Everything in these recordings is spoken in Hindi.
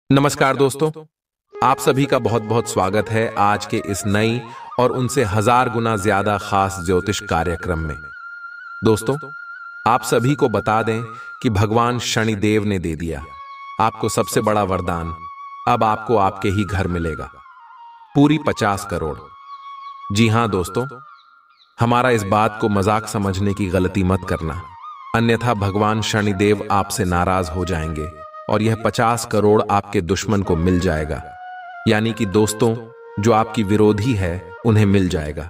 नमस्कार दोस्तों, आप सभी का बहुत बहुत स्वागत है आज के इस नई और उनसे हजार गुना ज्यादा खास ज्योतिष कार्यक्रम में। दोस्तों, आप सभी को बता दें कि भगवान शनिदेव ने दे दिया आपको सबसे बड़ा वरदान। अब आपको आपके ही घर मिलेगा पूरी 50 करोड़। जी हां दोस्तों, हमारा इस बात को मजाक समझने की गलती मत करना, अन्यथा भगवान शनिदेव आपसे नाराज हो जाएंगे और यह 50 करोड़ आपके दुश्मन को मिल जाएगा। यानी कि दोस्तों, जो आपकी विरोधी है उन्हें मिल जाएगा।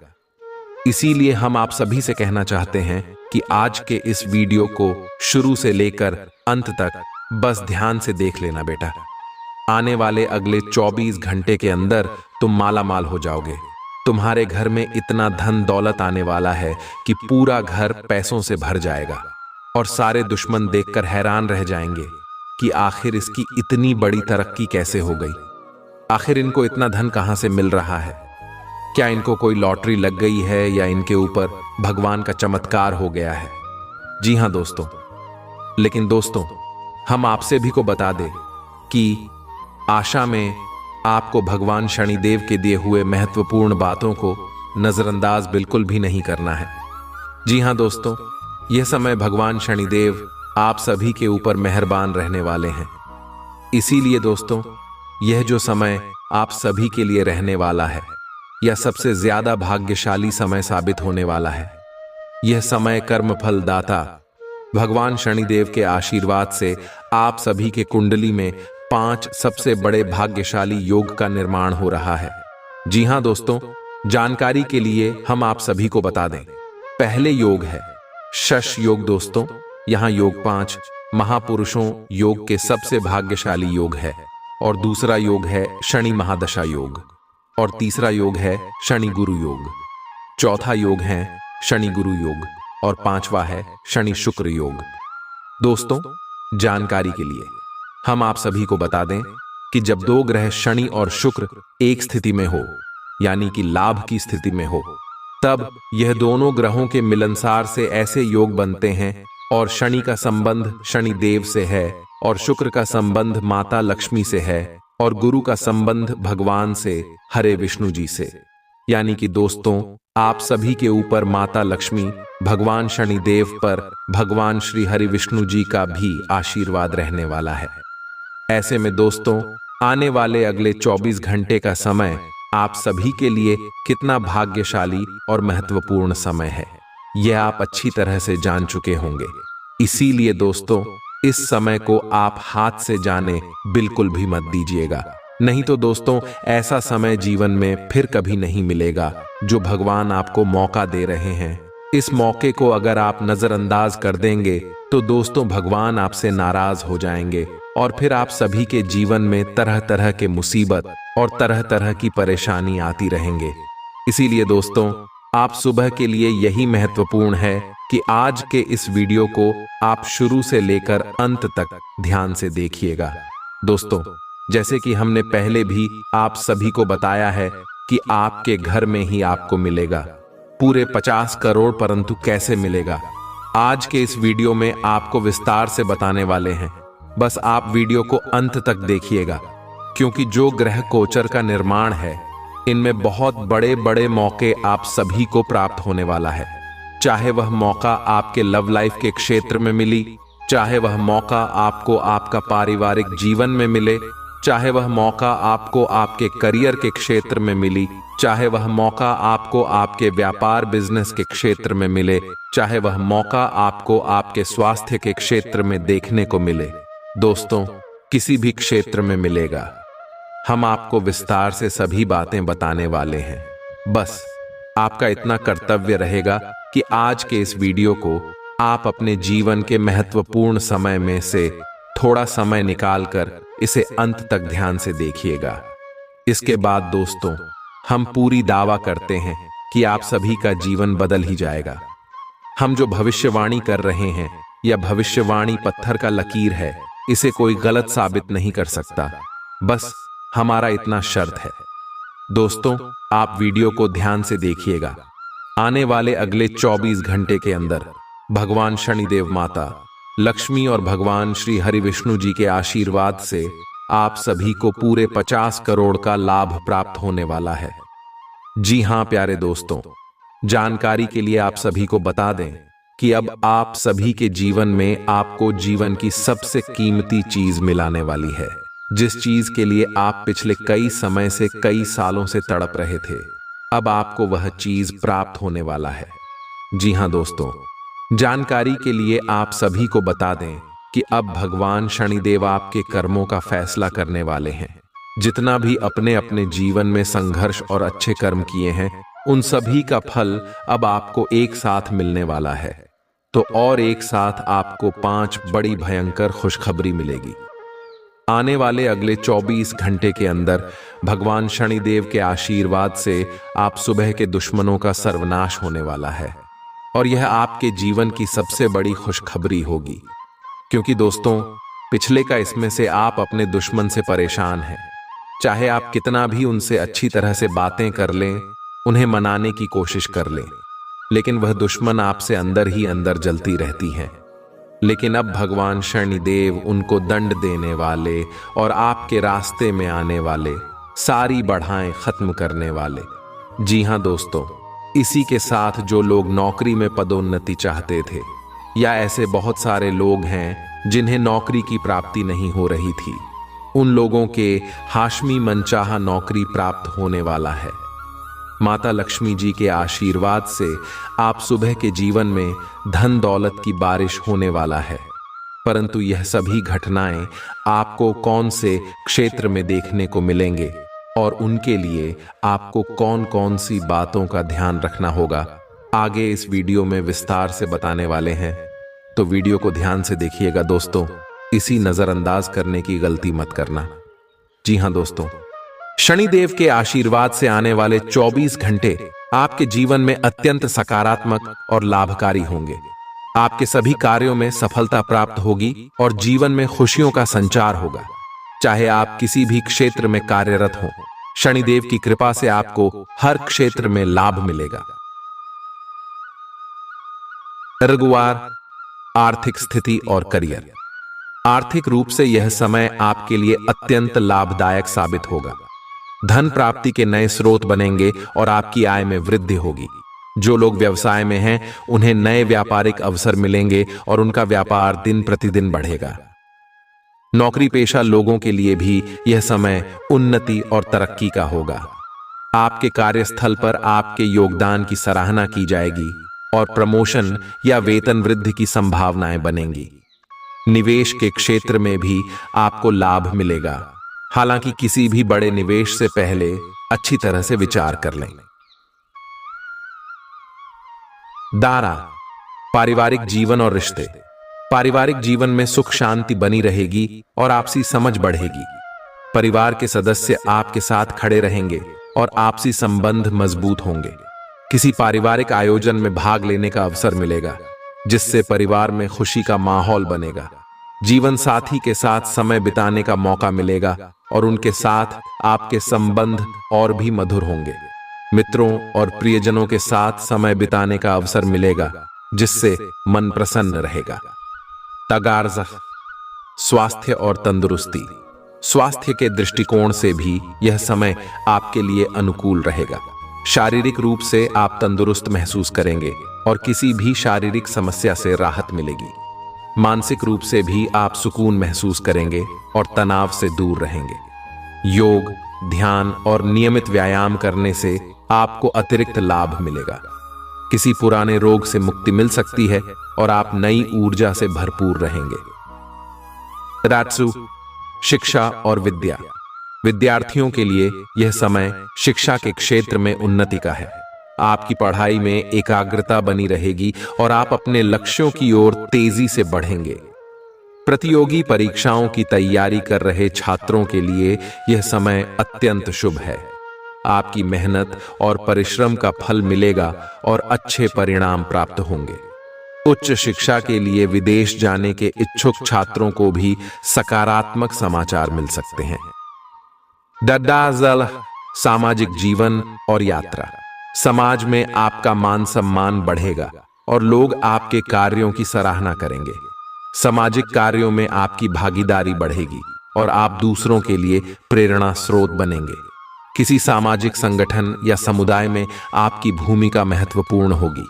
इसीलिए हम आप सभी से कहना चाहते हैं कि आज के इस वीडियो को शुरू से लेकर अंत तक बस ध्यान से देख लेना बेटा। आने वाले अगले 24 घंटे के अंदर तुम माला माल हो जाओगे। तुम्हारे घर में इतना धन दौलत आने वाला है कि पूरा घर पैसों से भर जाएगा और सारे दुश्मन देखकर हैरान रह जाएंगे कि आखिर इसकी इतनी बड़ी तरक्की कैसे हो गई। आखिर इनको इतना धन कहां से मिल रहा है? क्या इनको कोई लॉटरी लग गई है या इनके ऊपर भगवान का चमत्कार हो गया है? जी हां दोस्तों, लेकिन दोस्तों, हम आपसे भी को बता दें कि आशा में आपको भगवान शनिदेव के दिए हुए महत्वपूर्ण बातों को नजरअंदाज बिल्कुल भी नहीं करना है। जी हां दोस्तों, यह समय भगवान शनिदेव आप सभी के ऊपर मेहरबान रहने वाले हैं। इसीलिए दोस्तों, यह जो समय आप सभी के लिए रहने वाला है, यह सबसे ज्यादा भाग्यशाली समय साबित होने वाला है। यह समय कर्मफल दाता भगवान शनिदेव के आशीर्वाद से आप सभी के कुंडली में 5 सबसे बड़े भाग्यशाली योग का निर्माण हो रहा है। जी हां दोस्तों, जानकारी के लिए हम आप सभी को बता दें, पहले योग है शश योग। दोस्तों, यहां योग 5 महापुरुषों योग के सबसे भाग्यशाली योग है, और दूसरा योग है शनि महादशा योग, और तीसरा योग है शनि गुरु योग, चौथा योग है शनि गुरु योग, और पांचवा है शनि शुक्र योग। दोस्तों, जानकारी के लिए हम आप सभी को बता दें कि जब दो ग्रह शनि और शुक्र एक स्थिति में हो, यानी कि लाभ की स्थिति में हो, तब यह दोनों ग्रहों के मिलनसार से ऐसे योग बनते हैं, और शनि का संबंध शनि देव से है, और शुक्र का संबंध माता लक्ष्मी से है, और गुरु का संबंध भगवान से हरे विष्णु जी से। यानी कि दोस्तों, आप सभी के ऊपर माता लक्ष्मी, भगवान शनिदेव पर भगवान श्री हरि विष्णु जी का भी आशीर्वाद रहने वाला है। ऐसे में दोस्तों, आने वाले अगले 24 घंटे का समय आप सभी के लिए कितना भाग्यशाली और महत्वपूर्ण समय है, यह आप अच्छी तरह से जान चुके होंगे। इसीलिए दोस्तों, इस समय को आप हाथ से जाने बिल्कुल भी मत दीजिएगा। नहीं तो दोस्तों, ऐसा समय जीवन में फिर कभी नहीं मिलेगा जो भगवान आपको मौका दे रहे हैं। इस मौके को अगर आप नजरअंदाज कर देंगे तो दोस्तों, भगवान आपसे नाराज हो जाएंगे और फिर आप सभी के जीवन में तरह तरह के मुसीबत और तरह तरह की परेशानी आती रहेंगे। इसीलिए दोस्तों, आप सुबह के लिए यही महत्वपूर्ण है कि आज के इस वीडियो को आप शुरू से लेकर अंत तक ध्यान से देखिएगा। दोस्तों, जैसे कि हमने पहले भी आप सभी को बताया है कि आपके घर में ही आपको मिलेगा पूरे 50 करोड़। परंतु कैसे मिलेगा, आज के इस वीडियो में आपको विस्तार से बताने वाले हैं। बस आप वीडियो को अंत तक देखिएगा, क्योंकि जो ग्रह गोचर का निर्माण है, इनमें बहुत बड़े बड़े मौके आप सभी को प्राप्त होने वाला है। चाहे वह मौका आपके लव लाइफ के क्षेत्र में मिली, चाहे वह मौका आपको आपका पारिवारिक जीवन में मिले, चाहे वह मौका आपको आपके करियर के क्षेत्र में मिली, चाहे वह मौका आपको आपके व्यापार बिजनेस के क्षेत्र में मिले, चाहे वह मौका आपको आपके स्वास्थ्य के क्षेत्र में देखने को मिले। दोस्तों, किसी भी क्षेत्र में मिलेगा। हम आपको विस्तार से सभी बातें बताने वाले हैं। बस आपका इतना कर्तव्य रहेगा कि आज के इस वीडियो को आप अपने जीवन के महत्वपूर्ण समय में से थोड़ा समय निकालकर इसे अंत तक ध्यान से देखिएगा। इसके बाद दोस्तों, हम पूरी दावा करते हैं कि आप सभी का जीवन बदल ही जाएगा। हम जो भविष्यवाणी कर रहे हैं, यह भविष्यवाणी पत्थर का लकीर है, इसे कोई गलत साबित नहीं कर सकता। बस हमारा इतना शर्त है। दोस्तों, आप वीडियो को ध्यान से देखिएगा। आने वाले अगले 24 घंटे के अंदर भगवान शनिदेव माता लक्ष्मी और भगवान श्री हरि विष्णु जी के आशीर्वाद से आप सभी को पूरे 50 करोड़ का लाभ प्राप्त होने वाला है। जी हां प्यारे दोस्तों, जानकारी के लिए आप सभी को बता दें कि अब आप सभी के जीवन में आपको जीवन की सबसे कीमती चीज मिलाने वाली है। जिस चीज के लिए आप पिछले कई समय से, कई सालों से तड़प रहे थे, अब आपको वह चीज प्राप्त होने वाला है। जी हां दोस्तों, जानकारी के लिए आप सभी को बता दें कि अब भगवान शनिदेव आपके कर्मों का फैसला करने वाले हैं। जितना भी अपने अपने जीवन में संघर्ष और अच्छे कर्म किए हैं, उन सभी का फल अब आपको एक साथ मिलने वाला है। तो और एक साथ आपको 5 बड़ी भयंकर खुशखबरी मिलेगी। आने वाले अगले 24 घंटे के अंदर भगवान शनिदेव के आशीर्वाद से आप सुबह के दुश्मनों का सर्वनाश होने वाला है और यह आपके जीवन की सबसे बड़ी खुशखबरी होगी। क्योंकि दोस्तों, पिछले का इसमें से आप अपने दुश्मन से परेशान हैं। चाहे आप कितना भी उनसे अच्छी तरह से बातें कर लें, उन्हें मनाने की कोशिश कर लें, लेकिन वह दुश्मन आपसे अंदर ही अंदर जलती रहती है। लेकिन अब भगवान शनिदेव उनको दंड देने वाले और आपके रास्ते में आने वाले सारी बाधाएं खत्म करने वाले। जी हां दोस्तों, इसी के साथ जो लोग नौकरी में पदोन्नति चाहते थे, या ऐसे बहुत सारे लोग हैं जिन्हें नौकरी की प्राप्ति नहीं हो रही थी, उन लोगों के हाशमी मनचाहा नौकरी प्राप्त होने वाला है। माता लक्ष्मी जी के आशीर्वाद से आप सुबह के जीवन में धन दौलत की बारिश होने वाला है। परंतु यह सभी घटनाएं आपको कौन से क्षेत्र में देखने को मिलेंगे और उनके लिए आपको कौन कौन सी बातों का ध्यान रखना होगा, आगे इस वीडियो में विस्तार से बताने वाले हैं। तो वीडियो को ध्यान से देखिएगा दोस्तों, इसी नजरअंदाज करने की गलती मत करना। जी हां दोस्तों, शनिदेव के आशीर्वाद से आने वाले 24 घंटे आपके जीवन में अत्यंत सकारात्मक और लाभकारी होंगे। आपके सभी कार्यों में सफलता प्राप्त होगी और जीवन में खुशियों का संचार होगा। चाहे आप किसी भी क्षेत्र में कार्यरत हों, शनिदेव की कृपा से आपको हर क्षेत्र में लाभ मिलेगा। रविवार, आर्थिक स्थिति और करियर। आर्थिक रूप से यह समय आपके लिए अत्यंत लाभदायक साबित होगा। धन प्राप्ति के नए स्रोत बनेंगे और आपकी आय में वृद्धि होगी। जो लोग व्यवसाय में हैं, उन्हें नए व्यापारिक अवसर मिलेंगे और उनका व्यापार दिन प्रतिदिन बढ़ेगा। नौकरी पेशा लोगों के लिए भी यह समय उन्नति और तरक्की का होगा। आपके कार्यस्थल पर आपके योगदान की सराहना की जाएगी और प्रमोशन या वेतन वृद्धि की संभावनाएं बनेंगी। निवेश के क्षेत्र में भी आपको लाभ मिलेगा। हालांकि किसी भी बड़े निवेश से पहले अच्छी तरह से विचार कर लें। दारा, पारिवारिक जीवन और रिश्ते। पारिवारिक जीवन में सुख शांति बनी रहेगी और आपसी समझ बढ़ेगी। परिवार के सदस्य आपके साथ खड़े रहेंगे और आपसी संबंध मजबूत होंगे। किसी पारिवारिक आयोजन में भाग लेने का अवसर मिलेगा, जिससे परिवार में खुशी का माहौल बनेगा। जीवन साथी के साथ समय बिताने का मौका मिलेगा और उनके साथ आपके संबंध और भी मधुर होंगे। मित्रों और प्रियजनों के साथ समय बिताने का अवसर मिलेगा, जिससे मन प्रसन्न रहेगा। तगारज़, स्वास्थ्य और तंदुरुस्ती। स्वास्थ्य के दृष्टिकोण से भी यह समय आपके लिए अनुकूल रहेगा। शारीरिक रूप से आप तंदुरुस्त महसूस करेंगे और किसी भी शारीरिक समस्या से राहत मिलेगी। मानसिक रूप से भी आप सुकून महसूस करेंगे और तनाव से दूर रहेंगे। योग, ध्यान और नियमित व्यायाम करने से आपको अतिरिक्त लाभ मिलेगा। किसी पुराने रोग से मुक्ति मिल सकती है और आप नई ऊर्जा से भरपूर रहेंगे। रात्सु, शिक्षा और विद्या। विद्यार्थियों के लिए यह समय शिक्षा के क्षेत्र में उन्नति का है। आपकी पढ़ाई में एकाग्रता बनी रहेगी और आप अपने लक्ष्यों की ओर तेजी से बढ़ेंगे। प्रतियोगी परीक्षाओं की तैयारी कर रहे छात्रों के लिए यह समय अत्यंत शुभ है। आपकी मेहनत और परिश्रम का फल मिलेगा और अच्छे परिणाम प्राप्त होंगे। उच्च शिक्षा के लिए विदेश जाने के इच्छुक छात्रों को भी सकारात्मक समाचार मिल सकते हैं। दद्दाजल, सामाजिक जीवन और यात्रा। समाज में आपका मान सम्मान बढ़ेगा और लोग आपके कार्यों की सराहना करेंगे। सामाजिक कार्यों में आपकी भागीदारी बढ़ेगी और आप दूसरों के लिए प्रेरणा स्रोत बनेंगे। किसी सामाजिक संगठन या समुदाय में आपकी भूमिका महत्वपूर्ण होगी।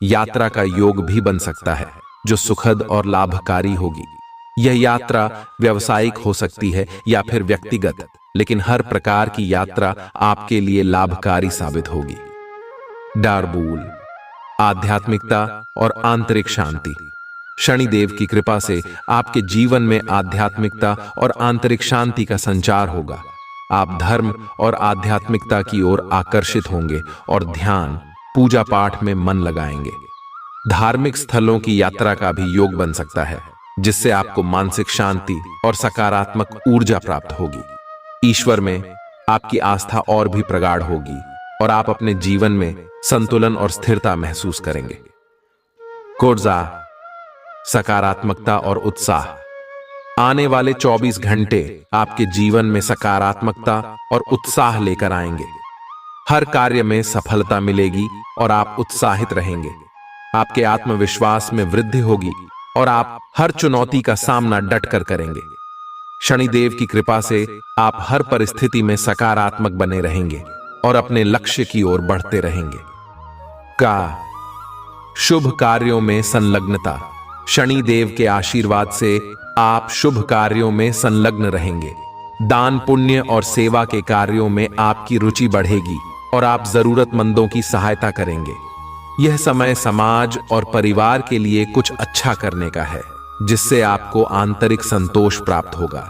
यात्रा का योग भी बन सकता है जो सुखद और लाभकारी होगी। यह यात्रा व्यावसायिक हो सकती है या फिर व्यक्तिगत, लेकिन हर प्रकार की यात्रा आपके लिए लाभकारी साबित होगी। डार्बूल, आध्यात्मिकता और आंतरिक शांति। शनिदेव की कृपा से आपके जीवन में आध्यात्मिकता और आंतरिक शांति का संचार होगा। आप धर्म और आध्यात्मिकता की ओर आकर्षित होंगे और ध्यान, पूजा पाठ में मन लगाएंगे। धार्मिक स्थलों की यात्रा का भी योग बन सकता है, जिससे आपको मानसिक शांति और सकारात्मक ऊर्जा प्राप्त होगी। ईश्वर में आपकी आस्था और भी प्रगाढ़ होगी और आप अपने जीवन में संतुलन और स्थिरता महसूस करेंगे। कोर्जा, सकारात्मकता और उत्साह। आने वाले 24 घंटे आपके जीवन में सकारात्मकता और उत्साह लेकर आएंगे। हर कार्य में सफलता मिलेगी और आप उत्साहित रहेंगे। आपके आत्मविश्वास में वृद्धि होगी और आप हर चुनौती का सामना डटकर करेंगे। शनिदेव की कृपा से आप हर परिस्थिति में सकारात्मक बने रहेंगे और अपने लक्ष्य की ओर बढ़ते रहेंगे। का शुभ कार्यों में संलग्नता। शनि देव के आशीर्वाद से आप शुभ कार्यों में संलग्न रहेंगे। दान, पुण्य और सेवा के कार्यों में आपकी रुचि बढ़ेगी और आप जरूरतमंदों की सहायता करेंगे। यह समय समाज और परिवार के लिए कुछ अच्छा करने का है, जिससे आपको आंतरिक संतोष प्राप्त होगा।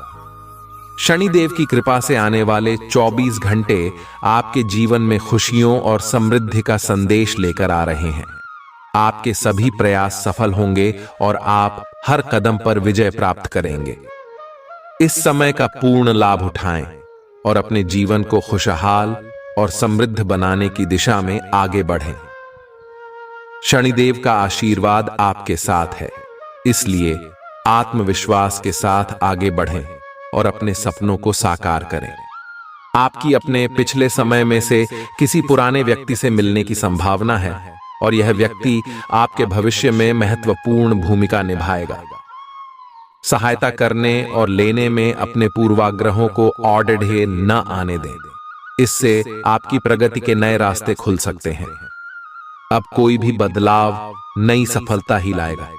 शनिदेव की कृपा से आने वाले 24 घंटे आपके जीवन में खुशियों और समृद्धि का संदेश लेकर आ रहे हैं। आपके सभी प्रयास सफल होंगे और आप हर कदम पर विजय प्राप्त करेंगे। इस समय का पूर्ण लाभ उठाएं और अपने जीवन को खुशहाल और समृद्ध बनाने की दिशा में आगे बढ़ें। शनिदेव का आशीर्वाद आपके साथ है, इसलिए आत्मविश्वास के साथ आगे बढ़ें और अपने सपनों को साकार करें। आपकी अपने पिछले समय में से किसी पुराने व्यक्ति से मिलने की संभावना है और यह व्यक्ति आपके भविष्य में महत्वपूर्ण भूमिका निभाएगा। सहायता करने और लेने में अपने पूर्वाग्रहों को औडढ़े न आने दें। इससे आपकी प्रगति के नए रास्ते खुल सकते हैं। अब कोई भी बदलाव नई सफलता ही लाएगा।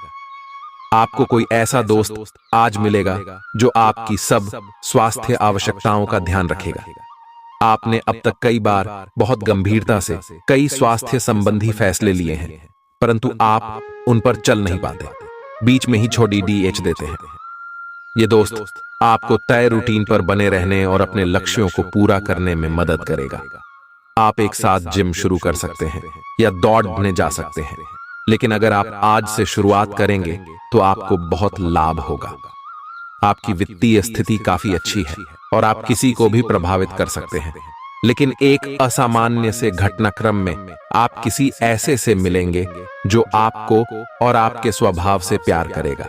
आपको कोई ऐसा दोस्त आज मिलेगा जो आपकी सब स्वास्थ्य आवश्यकताओं का ध्यान रखेगा। आपने अब तक कई बार बहुत गंभीरता से कई स्वास्थ्य संबंधी फैसले लिए हैं, परंतु आप उन पर चल नहीं पाते, बीच में ही छोड़ी डीएच देते हैं। ये दोस्त आपको तय रूटीन पर बने रहने और अपने लक्ष्यों को पूरा करने में मदद करेगा। आप एक साथ जिम शुरू कर सकते हैं या दौड़ने जा सकते हैं, लेकिन अगर आप आज से शुरुआत करेंगे तो आपको बहुत लाभ होगा। आपकी वित्तीय स्थिति काफी अच्छी है और आप किसी को भी प्रभावित कर सकते हैं, लेकिन एक असामान्य से घटनाक्रम में आप किसी ऐसे से मिलेंगे जो आपको और आपके स्वभाव से प्यार करेगा।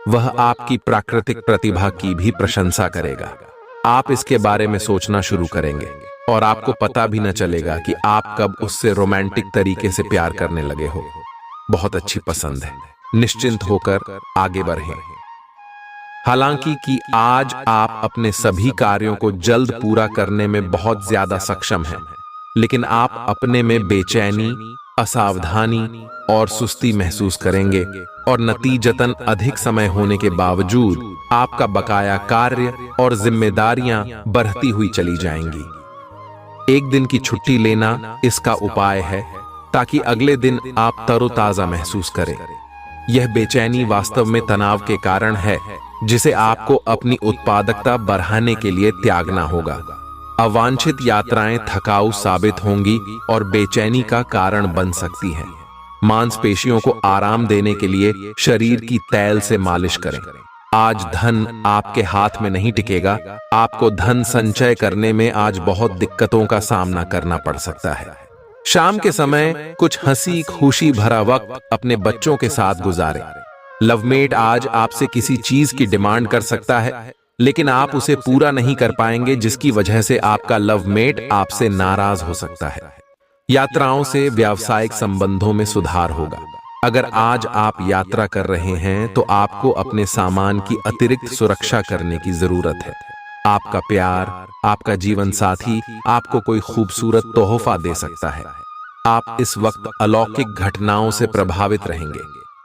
वह आपकी प्राकृतिक प्रतिभा की भी प्रशंसा करेगा। आप इसके बारे में सोचना शुरू करेंगे और आपको पता भी न चलेगा कि आप कब उससे रोमांटिक तरीके से प्यार करने लगे हो। बहुत अच्छी पसंद है, निश्चिंत होकर आगे बढ़ें। हालांकि कि आज आप अपने सभी कार्यों को जल्द पूरा करने में बहुत ज्यादा सक्षम हैं, लेकिन आप अपने में बेचैनी, असावधानी और सुस्ती महसूस करेंगे और नतीजतन अधिक समय होने के बावजूद आपका बकाया कार्य और जिम्मेदारियां बढ़ती हुई चली जाएंगी। एक दिन की छुट्टी लेना इसका उपाय है ताकि अगले दिन आप तरोताजा महसूस करें। यह बेचैनी वास्तव में तनाव के कारण है, जिसे आपको अपनी उत्पादकता बढ़ाने के लिए त्यागना होगा। अवांछित यात्राएं थकाऊ साबित होंगी और बेचैनी का कारण बन सकती हैं। मांसपेशियों को आराम देने के लिए शरीर की तैल से मालिश करें। आज धन आपके हाथ में नहीं टिकेगा। आपको धन संचय करने में आज बहुत दिक्कतों का सामना करना पड़ सकता है। शाम के समय कुछ हंसी खुशी भरा वक्त अपने बच्चों के साथ गुजारें। लवमेट आज आपसे किसी चीज की डिमांड कर सकता है, लेकिन आप उसे पूरा नहीं कर पाएंगे, जिसकी वजह से आपका लवमेट आपसे नाराज हो सकता है। यात्राओं से व्यावसायिक संबंधों में सुधार होगा। अगर आज आप यात्रा कर रहे हैं तो आपको अपने सामान की अतिरिक्त सुरक्षा करने की जरूरत है। आपका प्यार, आपका जीवन साथी आपको कोई खूबसूरत तोहफा दे सकता है। आप इस वक्त अलौकिक घटनाओं से प्रभावित रहेंगे।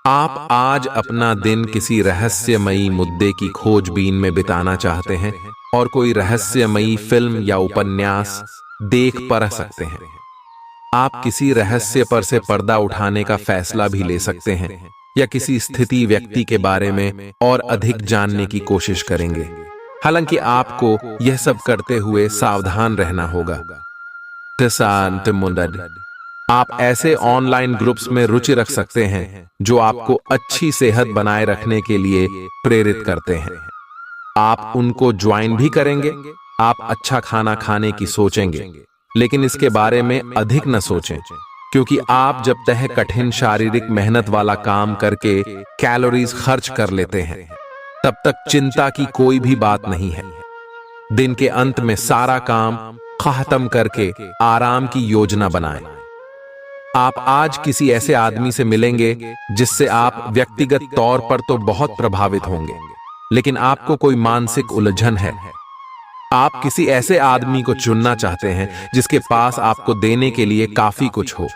आप आज अपना दिन किसी रहस्यमयी मुद्दे की खोजबीन में बिताना चाहते हैं और कोई रहस्यमयी फिल्म या उपन्यास देख पढ़ सकते हैं। आप किसी रहस्य पर से पर्दा उठाने का फैसला भी ले सकते हैं या किसी स्थिति व्यक्ति के बारे में और अधिक जानने की कोशिश करेंगे। हालांकि आपको यह सब करते हुए सावधान रहना होगा। आप ऐसे ऑनलाइन ग्रुप्स में रुचि रख सकते हैं जो आपको अच्छी सेहत बनाए रखने के लिए प्रेरित करते हैं। आप उनको ज्वाइन भी करेंगे। आप अच्छा खाना खाने की सोचेंगे, लेकिन इसके बारे में अधिक न सोचें, क्योंकि आप जब तक कठिन शारीरिक मेहनत वाला काम करके कैलोरीज खर्च कर लेते हैं, तब तक चिंता की कोई भी बात नहीं है। दिन के अंत में सारा काम खत्म करके आराम की योजना बनाएं। आप आज किसी ऐसे आदमी से मिलेंगे जिससे आप व्यक्तिगत तौर पर तो बहुत प्रभावित होंगे, लेकिन आपको कोई मानसिक उलझन है। आप किसी ऐसे आदमी को चुनना चाहते हैं जिसके पास आपको देने के लिए काफी कुछ हो,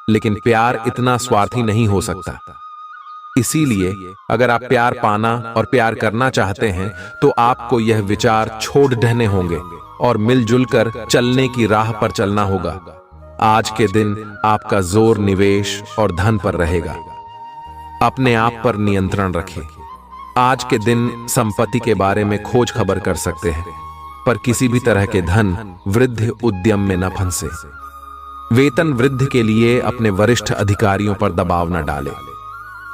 लेकिन प्यार इतना स्वार्थी नहीं हो सकता। इसीलिए अगर आप प्यार पाना और प्यार करना चाहते हैं तो आपको यह विचार छोड़ देने होंगे और मिलजुल कर चलने की राह पर चलना होगा। आज के दिन आपका जोर निवेश और धन पर रहेगा। अपने आप पर नियंत्रण रखें। आज के दिन संपत्ति के बारे में खोज खबर कर सकते हैं, पर किसी भी तरह के धन वृद्धि उद्यम में न फंसे। वेतन वृद्धि के लिए अपने वरिष्ठ अधिकारियों पर दबाव न डालें।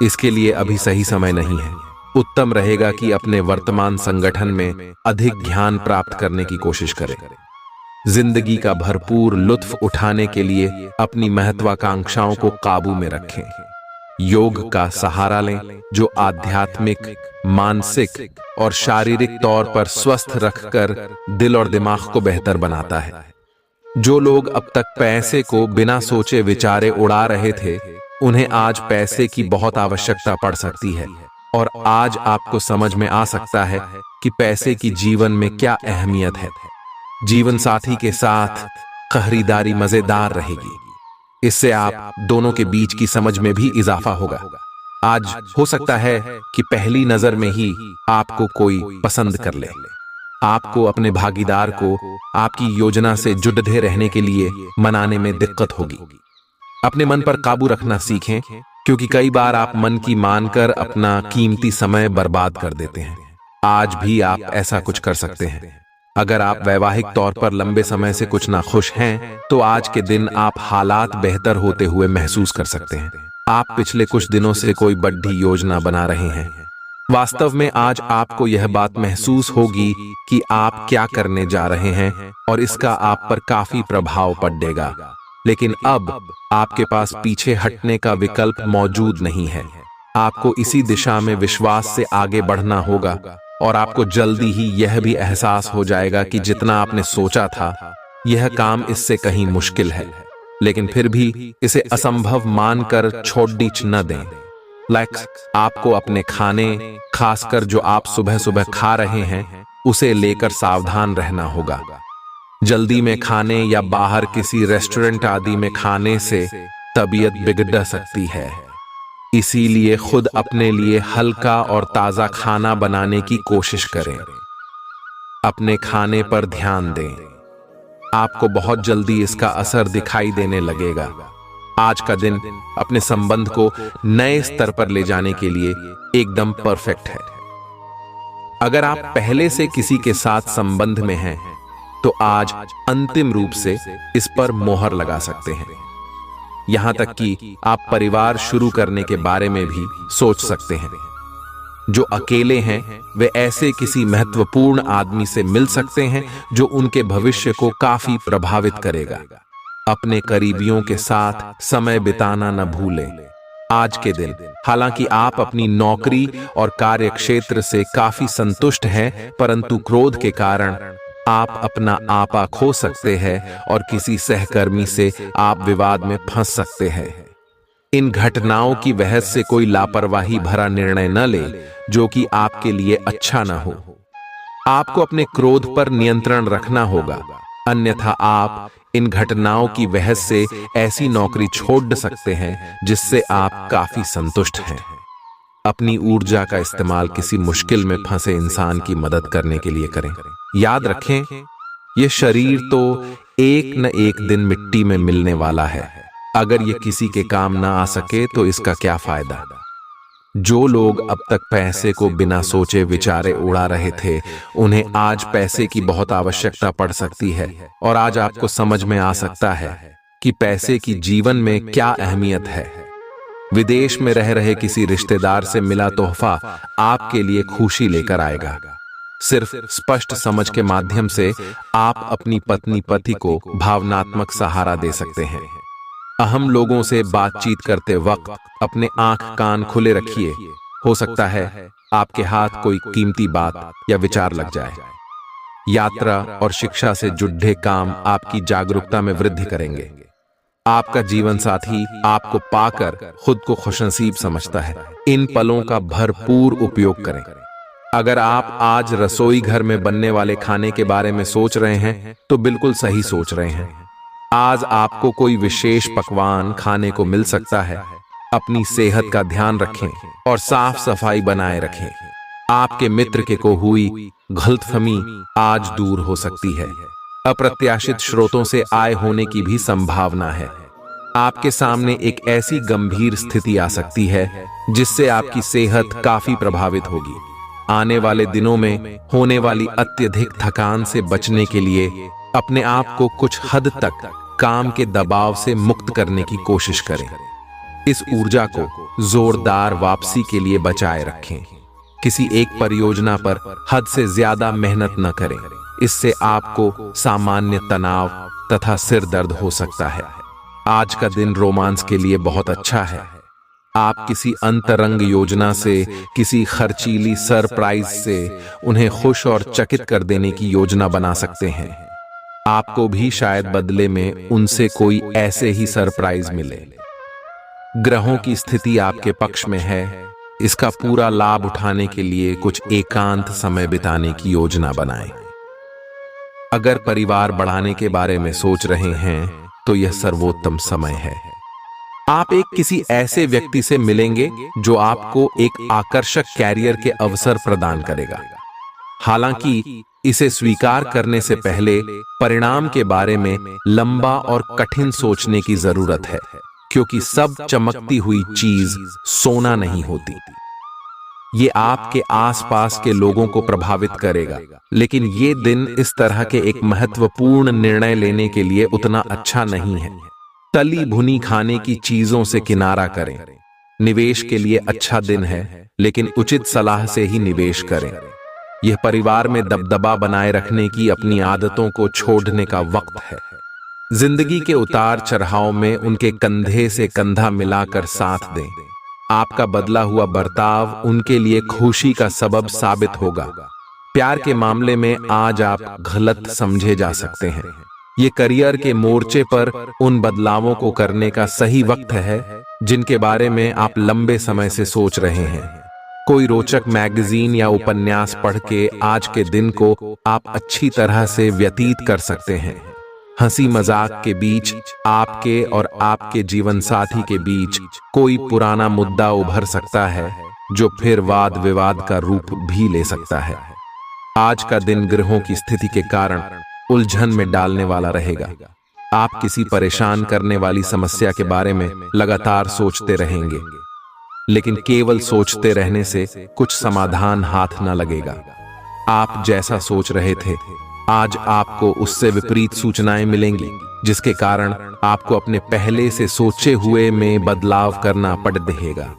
इसके लिए अभी सही समय नहीं है। उत्तम रहेगा कि अपने वर्तमान संगठन में अधिक ज्ञान प्राप्त करने की कोशिश करें। जिंदगी का भरपूर लुत्फ उठाने के लिए अपनी महत्वाकांक्षाओं को काबू में रखें। योग का सहारा लें, जो आध्यात्मिक, मानसिक और शारीरिक तौर पर स्वस्थ रखकर दिल और दिमाग को बेहतर बनाता है। जो लोग अब तक पैसे को बिना सोचे विचारे उड़ा रहे थे, उन्हें आज पैसे की बहुत आवश्यकता पड़ सकती है, और आज आपको समझ में आ सकता है कि पैसे की जीवन में क्या अहमियत है। जीवन साथी के साथ खरीदारी मजेदार रहेगी। इससे आप दोनों के बीच की समझ में भी इजाफा होगा। आज हो सकता है कि पहली नजर में ही आपको कोई पसंद कर ले। आपको अपने भागीदार को आपकी योजना से जुड़े रहने के लिए मनाने में दिक्कत होगी। अपने मन पर काबू रखना सीखें, क्योंकि कई बार आप मन की मानकर अपना कीमती समय बर्बाद कर देते हैं। आज भी आप ऐसा कुछ कर सकते हैं। अगर आप वैवाहिक तौर पर लंबे समय से कुछ ना खुश हैं, तो आज के दिन आप हालात बेहतर होते हुए महसूस कर सकते हैं। आप पिछले कुछ दिनों से कोई बड़ी योजना बना रहे हैं। वास्तव में आज आपको यह बात महसूस होगी कि आप क्या करने जा रहे हैं और इसका आप पर काफी प्रभाव पड़ेगा। लेकिन अब आपके पास पीछे हटने का विकल्प मौजूद नहीं है। आपको इसी दिशा में विश्वास से आगे बढ़ना होगा, और आपको जल्दी ही यह भी एहसास हो जाएगा कि जितना आपने सोचा था, यह काम इससे कहीं मुश्किल है। लेकिन फिर भी इसे असंभव मानकर छोड़ न दें। आपको अपने खाने, खासकर जो आप सुबह सुबह खा रहे हैं, उसे लेकर सावधान रहना होगा। जल्दी में खाने या बाहर किसी रेस्टोरेंट आदि में खाने से तबीयत बिगड़ सकती है। इसीलिए खुद अपने लिए हल्का और ताजा खाना बनाने की कोशिश करें। अपने खाने पर ध्यान दें। आपको बहुत जल्दी इसका असर दिखाई देने लगेगा। आज का दिन अपने संबंध को नए स्तर पर ले जाने के लिए एकदम परफेक्ट है। अगर आप पहले से किसी के साथ संबंध में हैं, तो आज अंतिम रूप से इस पर मोहर लगा सकते हैं। यहां तक कि आप परिवार शुरू करने के बारे में भी सोच सकते हैं। जो अकेले हैं, वे ऐसे किसी महत्वपूर्ण आदमी से मिल सकते हैं जो उनके भविष्य को काफी प्रभावित करेगा। अपने करीबियों के साथ समय बिताना न भूलें। आज के दिन हालांकि आप अपनी नौकरी और कार्यक्षेत्र से काफी संतुष्ट हैं, परंतु क्रोध के कारण आप अपना आपा खो सकते हैं और किसी सहकर्मी से आप विवाद में फंस सकते हैं। इन घटनाओं की बहस से कोई लापरवाही भरा निर्णय न ले जो कि आपके लिए अच्छा न हो। आपको अपने क्रोध पर नियंत्रण रखना होगा, अन्यथा आप इन घटनाओं की बहस से ऐसी नौकरी छोड़ सकते हैं जिससे आप काफी संतुष्ट हैं। अपनी ऊर्जा का इस्तेमाल किसी मुश्किल में फंसे इंसान की मदद करने के लिए करें। याद रखें, यह शरीर तो एक न एक दिन मिट्टी में मिलने वाला है। अगर ये किसी के काम ना आ सके तो इसका क्या फायदा। जो लोग अब तक पैसे को बिना सोचे विचारे उड़ा रहे थे, उन्हें आज पैसे की बहुत आवश्यकता पड़ सकती है। और आज आपको समझ में आ सकता है कि पैसे की जीवन में क्या अहमियत है। विदेश में रह रहे किसी रिश्तेदार से मिला तोहफा आपके लिए खुशी लेकर आएगा। सिर्फ स्पष्ट समझ के माध्यम से आप अपनी पत्नी पति को भावनात्मक सहारा दे सकते हैं। अहम लोगों से बातचीत करते वक्त अपने आंख कान खुले रखिए। हो सकता है आपके हाथ कोई कीमती बात या विचार लग जाए। यात्रा और शिक्षा से जुड़े काम आपकी जागरूकता में वृद्धि करेंगे। आपका जीवन साथी आपको पाकर खुद को खुशनसीब समझता है। इन पलों का भरपूर उपयोग करें। अगर आप आज रसोई घर में बनने वाले खाने के बारे में सोच रहे हैं तो बिल्कुल सही सोच रहे हैं। आज आपको कोई विशेष पकवान खाने को मिल सकता है। अपनी सेहत का ध्यान रखें और साफ सफाई बनाए रखें। आपके मित्र के को हुई गलतफहमी आज दूर हो सकती है। अप्रत्याशित स्रोतों से आय होने की भी संभावना है। आपके सामने एक ऐसी गंभीर स्थिति आ सकती है जिससे आपकी सेहत काफी प्रभावित होगी। आने वाले दिनों में होने वाली अत्यधिक थकान से बचने के लिए अपने आप को कुछ हद तक काम के दबाव से मुक्त करने की कोशिश करें। इस ऊर्जा को जोरदार वापसी के लिए बचाए रखें। किसी एक परियोजना पर हद से ज्यादा मेहनत न करें। इससे आपको सामान्य तनाव तथा सिर दर्द हो सकता है। आज का दिन रोमांस के लिए बहुत अच्छा है। आप किसी अंतरंग योजना से, किसी खर्चीली सरप्राइज से उन्हें खुश और चकित कर देने की योजना बना सकते हैं। आपको भी शायद बदले में उनसे कोई ऐसे ही सरप्राइज मिले। ग्रहों की स्थिति आपके पक्ष में है। इसका पूरा लाभ उठाने के लिए कुछ एकांत समय बिताने की योजना बनाएं। अगर परिवार बढ़ाने के बारे में सोच रहे हैं तो यह सर्वोत्तम समय है। आप एक किसी ऐसे व्यक्ति से मिलेंगे जो आपको एक आकर्षक कैरियर के अवसर प्रदान करेगा। हालांकि इसे स्वीकार करने से पहले परिणाम के बारे में लंबा और कठिन सोचने की जरूरत है, क्योंकि सब चमकती हुई चीज सोना नहीं होती। ये आपके आसपास के लोगों को प्रभावित करेगा, लेकिन ये दिन इस तरह के एक महत्वपूर्ण निर्णय लेने के लिए उतना अच्छा नहीं है। तली भुनी खाने की चीजों से किनारा करें। निवेश के लिए अच्छा दिन है, लेकिन उचित सलाह से ही निवेश करें। यह परिवार में दबदबा बनाए रखने की अपनी आदतों को छोड़ने का वक्त है। जिंदगी के उतार चढ़ाव में उनके कंधे से कंधा मिलाकर साथ दें। आपका बदला हुआ बर्ताव उनके लिए खुशी का सबब साबित होगा। प्यार के मामले में आज आप गलत समझे जा सकते हैं। ये करियर के मोर्चे पर उन बदलावों को करने का सही वक्त है जिनके बारे में आप लंबे समय से सोच रहे हैं। कोई रोचक मैगजीन या उपन्यास पढ़ के आज के दिन को आप अच्छी तरह से व्यतीत कर सकते हैं। हंसी मजाक के बीच आपके और आपके जीवन साथी के बीच कोई पुराना मुद्दा उभर सकता है जो फिर वाद विवाद का रूप भी ले सकता है। आज का दिन ग्रहों की स्थिति के कारण उलझन में डालने वाला रहेगा। आप किसी परेशान करने वाली समस्या के बारे में लगातार सोचते रहेंगे, लेकिन केवल सोचते रहने से कुछ समाधान हाथ न लगेगा। आप जैसा सोच रहे थे, आज आपको उससे विपरीत सूचनाएं मिलेंगी, जिसके कारण आपको अपने पहले से सोचे हुए में बदलाव करना पड़ देगा।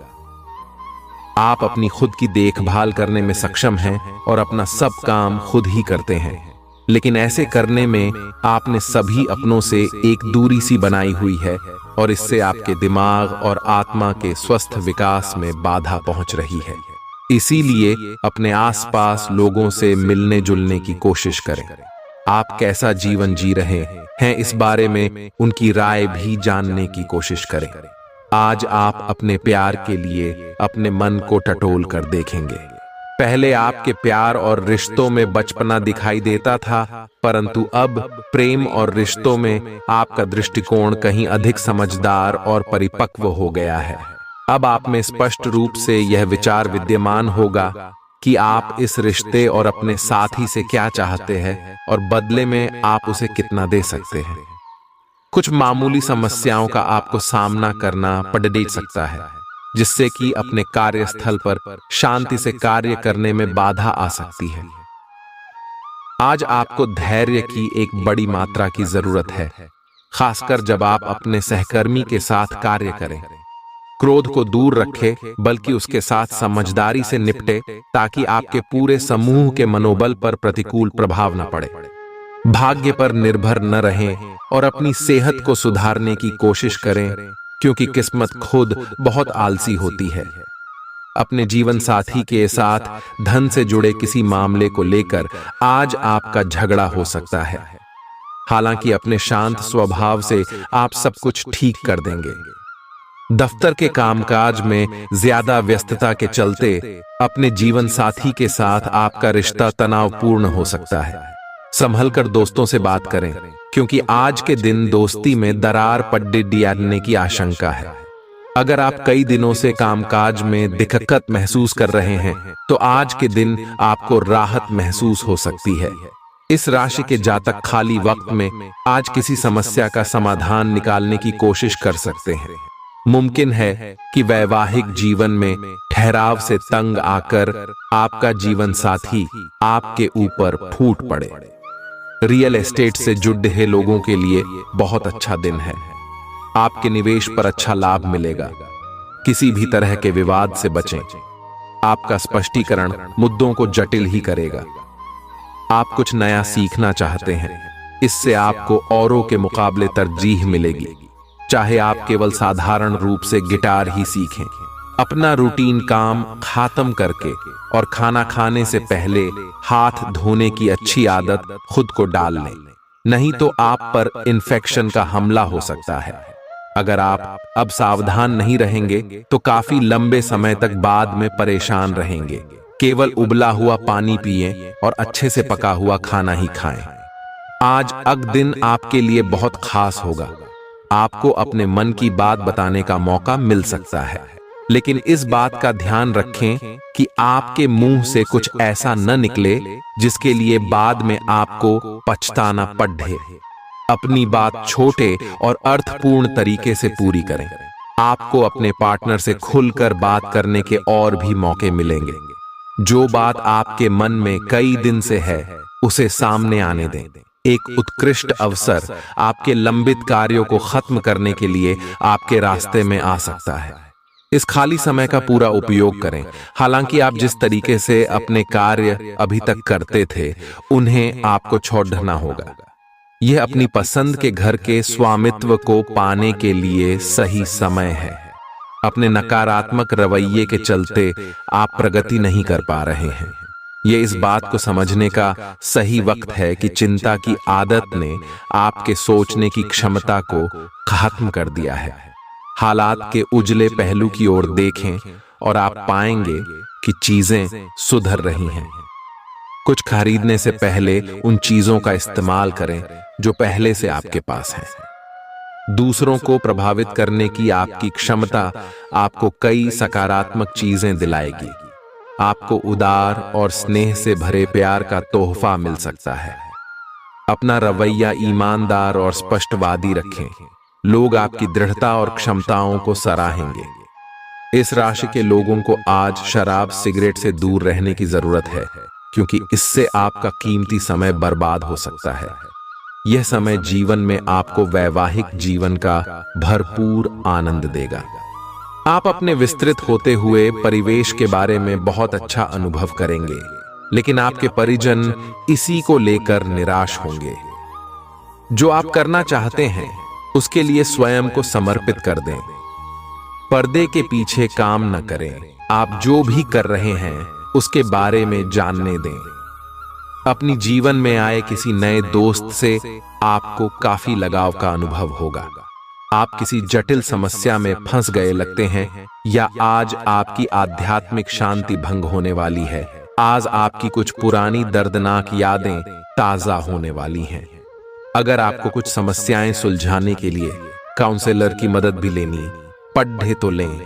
आप अपनी खुद की देखभाल करने में सक्षम हैं और अपना सब काम खुद ही करते हैं, लेकिन ऐसे करने में आपने सभी अपनों से एक दूरी सी बनाई हुई है और इससे आपके दिमाग और आत्मा के स्वस्थ विकास में बाधा पहुंच रही है। इसीलिए अपने आसपास लोगों से मिलने जुलने की कोशिश करें। आप कैसा जीवन जी रहे हैं इस बारे में उनकी राय भी जानने की कोशिश करें। आज आप अपने प्यार के लिए अपने मन को टटोल कर देखेंगे। पहले आपके प्यार और रिश्तों में बचपना दिखाई देता था, परंतु अब प्रेम और रिश्तों में आपका दृष्टिकोण कहीं अधिक समझदार और परिपक्व हो गया है। अब आप में स्पष्ट रूप से यह विचार विद्यमान होगा कि आप इस रिश्ते और अपने साथी से क्या चाहते हैं और बदले में आप उसे कितना दे सकते हैं। कुछ मामूली समस्याओं का आपको सामना करना पड़ सकता है, जिससे कि अपने कार्यस्थल पर शांति से कार्य करने में बाधा आ सकती है। आज आपको धैर्य की एक बड़ी मात्रा की जरूरत है, खासकर जब आप अपने सहकर्मी के साथ कार्य करें। क्रोध को दूर रखें, बल्कि उसके साथ समझदारी से निपटे, ताकि आपके पूरे समूह के मनोबल पर प्रतिकूल प्रभाव न पड़े। भाग्य पर निर्भर न रहें और अपनी सेहत को सुधारने की कोशिश करें, क्योंकि किस्मत खुद बहुत आलसी होती है। अपने जीवन साथी के साथ धन से जुड़े किसी मामले को लेकर आज आपका झगड़ा हो सकता है। हालांकि अपने शांत स्वभाव से आप सब कुछ ठीक कर देंगे। दफ्तर के कामकाज में ज्यादा व्यस्तता के चलते अपने जीवन साथी के साथ आपका रिश्ता तनावपूर्ण हो सकता है। संभल कर दोस्तों से बात करें, क्योंकि आज के दिन दोस्ती में दरार पड़ने की आशंका है। अगर आप कई दिनों से कामकाज में दिक्कत महसूस कर रहे हैं, तो आज के दिन आपको राहत महसूस हो सकती है। इस राशि के जातक खाली वक्त में आज किसी समस्या का समाधान निकालने की कोशिश कर सकते हैं। मुमकिन है कि वैवाहिक जीवन में ठहराव से तंग आकर आपका जीवन साथी आपके ऊपर फूट पड़े। रियल एस्टेट से जुड़े लोगों के लिए बहुत अच्छा दिन है। आपके निवेश पर अच्छा लाभ मिलेगा। किसी भी तरह के विवाद से बचें। आपका स्पष्टीकरण मुद्दों को जटिल ही करेगा। आप कुछ नया सीखना चाहते हैं, इससे आपको औरों के मुकाबले तरजीह मिलेगी। चाहे आप केवल साधारण रूप से गिटार ही सीखें। अपना रूटीन काम खत्म करके और खाना खाने से पहले हाथ धोने की अच्छी आदत खुद को डाल लें, नहीं तो आप पर इन्फेक्शन का हमला हो सकता है। अगर आप अब सावधान नहीं रहेंगे तो काफी लंबे समय तक बाद में परेशान रहेंगे। केवल उबला हुआ पानी पिएं और अच्छे से पका हुआ खाना ही खाएं। आज दिन आपके लिए बहुत खास होगा। आपको अपने मन की बात बताने का मौका मिल सकता है, लेकिन इस बात का ध्यान रखें कि आपके मुंह से कुछ ऐसा न निकले जिसके लिए बाद में आपको पछताना पड़े। अपनी बात छोटे और अर्थपूर्ण तरीके से पूरी करें। आपको अपने पार्टनर से खुलकर बात करने के और भी मौके मिलेंगे। जो बात आपके मन में कई दिन से है, उसे सामने आने दें। एक उत्कृष्ट अवसर आपके लंबित कार्यों को खत्म करने के लिए आपके रास्ते में आ सकता है। इस खाली समय का पूरा उपयोग करें। हालांकि आप जिस तरीके से अपने कार्य अभी तक करते थे, उन्हें आपको छोड़ना होगा। यह अपनी पसंद के घर के स्वामित्व को पाने के लिए सही समय है। अपने नकारात्मक रवैये के चलते आप प्रगति नहीं कर पा रहे हैं। यह इस बात को समझने का सही वक्त है कि चिंता की आदत ने आपके सोचने की क्षमता को खत्म कर दिया है। हालात के उजले पहलू की ओर देखें और आप पाएंगे कि चीजें सुधर रही हैं। कुछ खरीदने से पहले उन चीजों का इस्तेमाल करें जो पहले से आपके पास हैं। दूसरों को प्रभावित करने की आपकी क्षमता आपको कई सकारात्मक चीजें दिलाएगी। आपको उदार और स्नेह से भरे प्यार का तोहफा मिल सकता है। अपना रवैया ईमानदार और स्पष्टवादी रखें। लोग आपकी दृढ़ता और क्षमताओं को सराहेंगे। इस राशि के लोगों को आज शराब सिगरेट से दूर रहने की जरूरत है, क्योंकि इससे आपका कीमती समय बर्बाद हो सकता है। यह समय जीवन में आपको वैवाहिक जीवन का भरपूर आनंद देगा। आप अपने विस्तृत होते हुए परिवेश के बारे में बहुत अच्छा अनुभव करेंगे, लेकिन आपके परिजन इसी को लेकर निराश होंगे। जो आप करना चाहते हैं उसके लिए स्वयं को समर्पित कर दें। पर्दे के पीछे काम न करें। आप जो भी कर रहे हैं उसके बारे में जानने दें। अपनी जीवन में आए किसी नए दोस्त से आपको काफी लगाव का अनुभव होगा। आप किसी जटिल समस्या में फंस गए लगते हैं, या आज आपकी आध्यात्मिक शांति भंग होने वाली है। आज आपकी कुछ पुरानी दर्दनाक यादें ताजा होने वाली हैं। अगर आपको कुछ समस्याएं सुलझाने के लिए काउंसलर की मदद भी लेनी पड़े तो लें।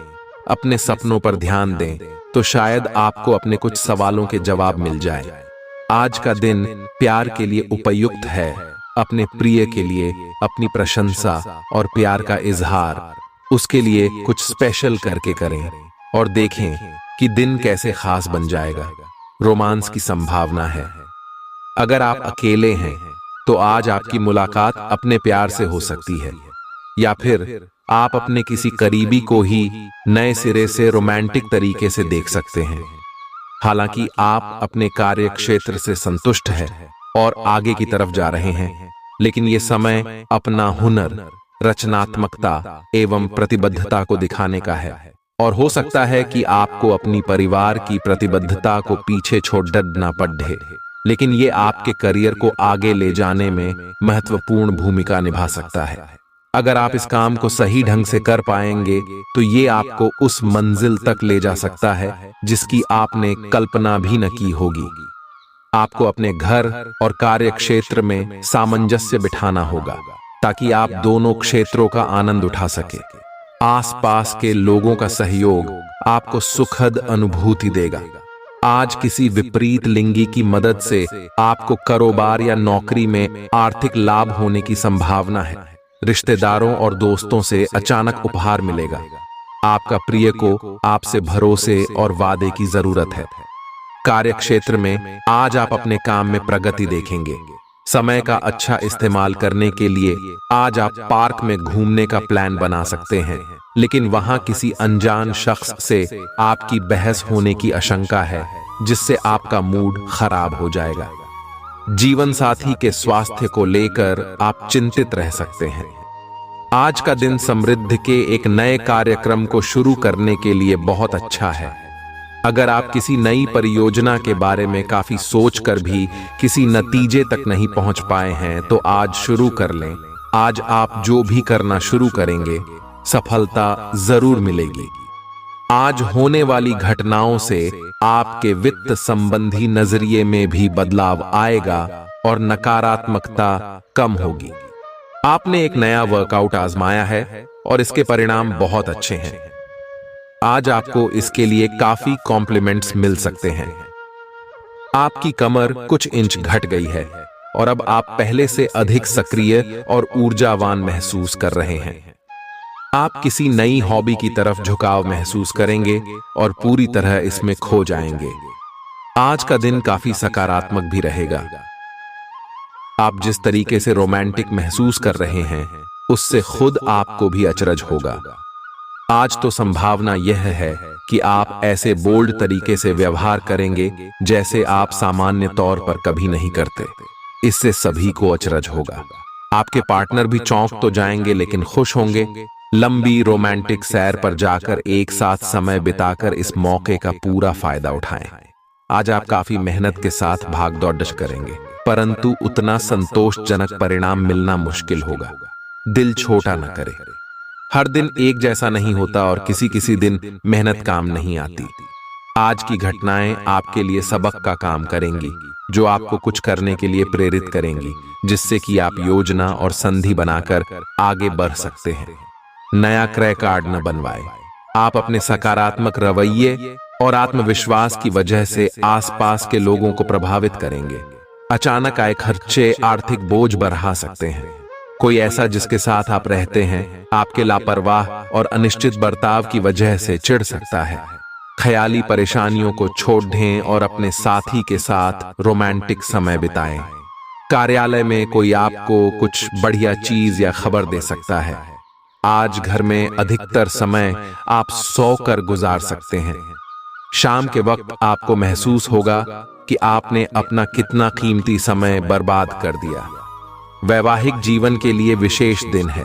अपने सपनों पर ध्यान दें तो शायद आपको अपने कुछ सवालों के जवाब मिल जाए। आज का दिन प्यार के लिए उपयुक्त है। अपने प्रिय के लिए अपनी प्रशंसा और प्यार का इजहार उसके लिए कुछ स्पेशल करके करें और देखें कि दिन कैसे खास बन जाएगा। रोमांस की संभावना है। अगर आप अकेले हैं तो आज आपकी मुलाकात अपने प्यार से हो सकती है, या फिर आप अपने किसी करीबी को ही नए सिरे से रोमांटिक तरीके से देख सकते हैं। हालांकि आप अपने कार्य क्षेत्र से संतुष्ट हैं और आगे की तरफ जा रहे हैं, लेकिन ये समय अपना हुनर, रचनात्मकता एवं प्रतिबद्धता को दिखाने का है। और हो सकता है कि आपको अपनी परिवार की प्रतिबद्धता को पीछे छोड़ डरना पड़े, लेकिन ये आपके करियर को आगे ले जाने में महत्वपूर्ण भूमिका निभा सकता है। अगर आप इस काम को सही ढंग से कर पाएंगे तो ये आपको उस मंजिल तक ले जा सकता है जिसकी आपने कल्पना भी न की होगी। आपको अपने घर और कार्य क्षेत्र में सामंजस्य बिठाना होगा ताकि आप दोनों क्षेत्रों का आनंद उठा सके। आसपास के लोगों का सहयोग आपको सुखद अनुभूति देगा। आज किसी विपरीत लिंगी की मदद से आपको कारोबार या नौकरी में आर्थिक लाभ होने की संभावना है। रिश्तेदारों और दोस्तों से अचानक उपहार मिलेगा। आपका प्रिय को आपसे भरोसे और वादे की जरूरत है। कार्य क्षेत्र में आज आप अपने काम में प्रगति देखेंगे। समय का अच्छा इस्तेमाल करने के लिए आज आप पार्क में घूमने का प्लान बना सकते हैं, लेकिन वहां किसी अनजान शख्स से आपकी बहस होने की आशंका है जिससे आपका मूड खराब हो जाएगा। जीवन साथी के स्वास्थ्य को लेकर आप चिंतित रह सकते हैं। आज का दिन समृद्धि के एक नए कार्यक्रम को शुरू करने के लिए बहुत अच्छा है। अगर आप किसी नई परियोजना के बारे में काफी सोचकर भी किसी नतीजे तक नहीं पहुंच पाए हैं तो आज शुरू कर लें। आज आप जो भी करना शुरू करेंगे सफलता जरूर मिलेगी। आज होने वाली घटनाओं से आपके वित्त संबंधी नजरिए में भी बदलाव आएगा और नकारात्मकता कम होगी। आपने एक नया वर्कआउट आजमाया है और इसके परिणाम बहुत अच्छे हैं। आज आपको इसके लिए काफी कॉम्प्लीमेंट्स मिल सकते हैं। आपकी कमर कुछ इंच घट गई है और अब आप पहले से अधिक सक्रिय और ऊर्जावान महसूस कर रहे हैं। आप किसी नई हॉबी की तरफ झुकाव महसूस करेंगे और पूरी तरह इसमें खो जाएंगे। आज का दिन काफी सकारात्मक भी रहेगा। आप जिस तरीके से रोमांटिक महसूस कर रहे हैं उससे खुद आपको भी अचरज होगा। आज तो संभावना यह है कि आप ऐसे बोल्ड तरीके से व्यवहार करेंगे जैसे आप सामान्य तौर पर कभी नहीं करते। इससे सभी को अचरज होगा। आपके पार्टनर भी चौंक तो जाएंगे लेकिन खुश होंगे। लंबी रोमांटिक सैर पर जाकर एक साथ समय बिताकर इस मौके का पूरा फायदा उठाएं। आज आप काफी मेहनत के साथ भाग दौड़ करेंगे, परंतु उतना संतोषजनक परिणाम मिलना मुश्किल होगा। दिल छोटा न करें। हर दिन एक जैसा नहीं होता और किसी दिन मेहनत काम नहीं आती। आज की घटनाएं आपके लिए सबक का काम करेंगी जो आपको कुछ करने के लिए प्रेरित करेंगी, जिससे कि आप योजना और संधि बनाकर आगे बढ़ सकते हैं। नया क्रय कार्ड न बनवाएं। आप अपने सकारात्मक रवैये और आत्मविश्वास की वजह से आसपास के लोगों को प्रभावित करेंगे। अचानक आए खर्चे आर्थिक बोझ बढ़ा सकते हैं। कोई ऐसा जिसके साथ आप रहते हैं आपके लापरवाह और अनिश्चित बर्ताव की वजह से चिढ़ सकता है। ख्याली परेशानियों को छोड़ दें और अपने साथी के साथ रोमांटिक समय बिताएं। कार्यालय में कोई आपको कुछ बढ़िया चीज या खबर दे सकता है। आज घर में अधिकतर समय आप सोकर गुजार सकते हैं। शाम के वक्त आपको महसूस होगा कि आपने अपना कितना कीमती समय बर्बाद कर दिया। वैवाहिक जीवन के लिए विशेष दिन है।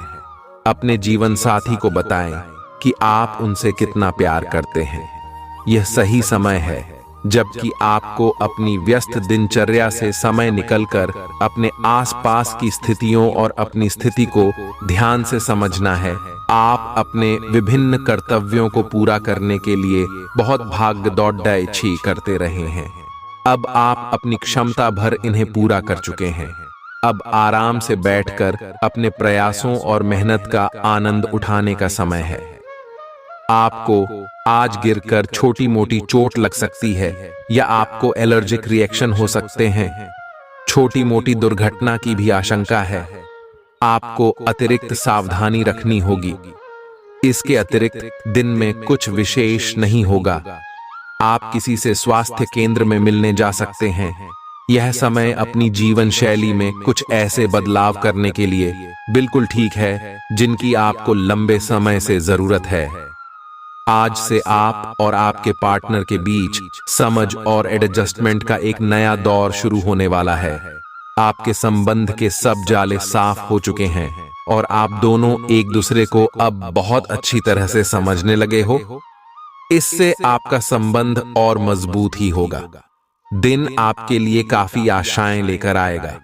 अपने जीवन साथी को बताएं कि आप उनसे कितना प्यार करते हैं। यह सही समय है जबकि आपको अपनी व्यस्त दिनचर्या से समय निकलकर अपने आसपास की स्थितियों और अपनी स्थिति को ध्यान से समझना है। आप अपने विभिन्न कर्तव्यों को पूरा करने के लिए बहुत भाग दौड़ करते रहे हैं। अब आप अपनी क्षमता भर इन्हें पूरा कर चुके हैं। अब आराम से बैठकर अपने प्रयासों और मेहनत का आनंद उठाने का समय है। आपको आज गिरकर छोटी मोटी चोट लग सकती है या आपको एलर्जिक रिएक्शन हो सकते हैं। छोटी मोटी दुर्घटना की भी आशंका है। आपको अतिरिक्त सावधानी रखनी होगी। इसके अतिरिक्त दिन में कुछ विशेष नहीं होगा। आप किसी से स्वास्थ्य केंद्र में मिलने जा सकते हैं। यह समय अपनी जीवन शैली में कुछ ऐसे बदलाव करने के लिए बिल्कुल ठीक है जिनकी आपको लंबे समय से जरूरत है। आज से आप और आपके पार्टनर के बीच समझ और एडजस्टमेंट का एक नया दौर शुरू होने वाला है। आपके संबंध के सब जाले साफ हो चुके हैं और आप दोनों एक दूसरे को अब बहुत अच्छी तरह से समझने लगे हो। इससे आपका संबंध और मजबूत ही होगा। दिन आपके लिए काफी आशाएं लेकर आएगा।